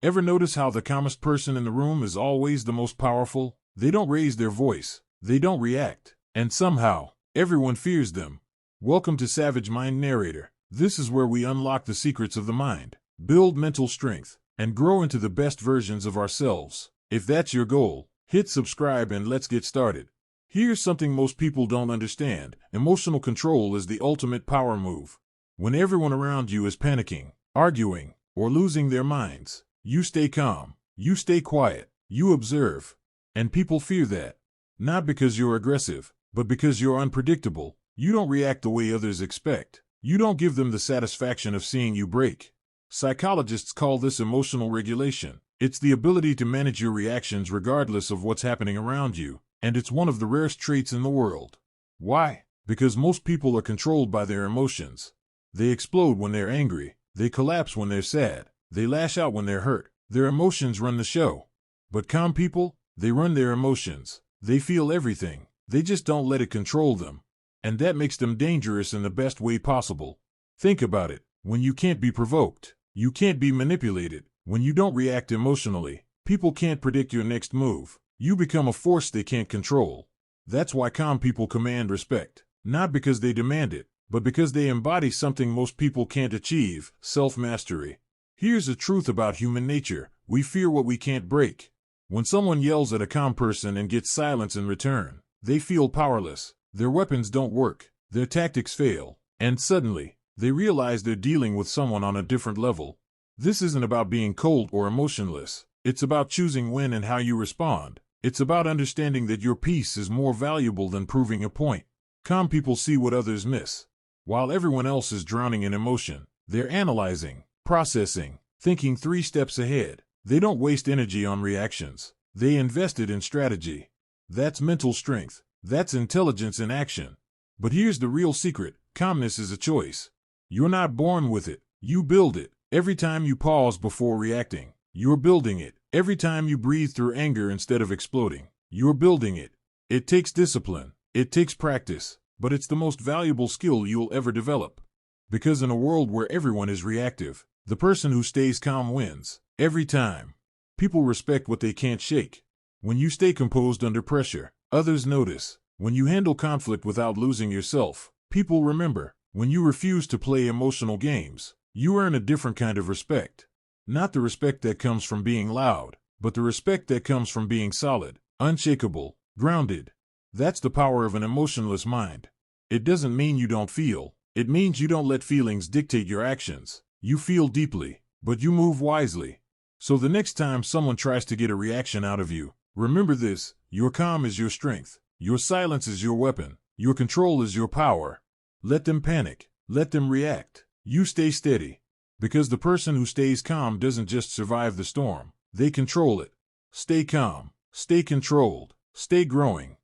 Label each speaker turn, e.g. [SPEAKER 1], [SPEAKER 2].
[SPEAKER 1] Ever notice how the calmest person in the room is always the most powerful? They don't raise their voice. They don't react. And somehow, everyone fears them. Welcome to Savage Mind Narrator. This is where we unlock the secrets of the mind, build mental strength, and grow into the best versions of ourselves. If that's your goal, hit subscribe and let's get started. Here's something most people don't understand. Emotional control is the ultimate power move. When everyone around you is panicking, arguing, or losing their minds, you stay calm, you stay quiet, you observe. And people fear that. Not because you're aggressive, but because you're unpredictable. You don't react the way others expect. You don't give them the satisfaction of seeing you break. Psychologists call this emotional regulation. It's the ability to manage your reactions regardless of what's happening around you, and it's one of the rarest traits in the world. Why? Because most people are controlled by their emotions. They explode when they're angry. They collapse when they're sad. They lash out when they're hurt. Their emotions run the show. But calm people, they run their emotions. They feel everything. They just don't let it control them. And that makes them dangerous in the best way possible. Think about it. When you can't be provoked, you can't be manipulated. When you don't react emotionally, people can't predict your next move. You become a force they can't control. That's why calm people command respect. Not because they demand it, but because they embody something most people can't achieve: self-mastery. Here's the truth about human nature. We fear what we can't break. When someone yells at a calm person and gets silence in return, they feel powerless. Their weapons don't work. Their tactics fail. And suddenly, they realize they're dealing with someone on a different level. This isn't about being cold or emotionless. It's about choosing when and how you respond. It's about understanding that your peace is more valuable than proving a point. Calm people see what others miss. While everyone else is drowning in emotion, they're analyzing, processing, thinking 3 steps ahead. They don't waste energy on reactions. They invest it in strategy. That's mental strength. That's intelligence in action. But here's the real secret. Calmness is a choice. You're not born with it. You build it. Every time you pause before reacting, you're building it. Every time you breathe through anger instead of exploding, you're building it. It takes discipline. It takes practice. But it's the most valuable skill you'll ever develop. Because in a world where everyone is reactive, the person who stays calm wins. Every time. People respect what they can't shake. When you stay composed under pressure, others notice. When you handle conflict without losing yourself, people remember. When you refuse to play emotional games, you earn a different kind of respect. Not the respect that comes from being loud, but the respect that comes from being solid, unshakable, grounded. That's the power of an emotionless mind. It doesn't mean you don't feel. It means you don't let feelings dictate your actions. You feel deeply, but you move wisely. So the next time someone tries to get a reaction out of you, remember this: your calm is your strength. Your silence is your weapon. Your control is your power. Let them panic. Let them react. You stay steady. Because the person who stays calm doesn't just survive the storm. They control it. Stay calm. Stay controlled. Stay growing.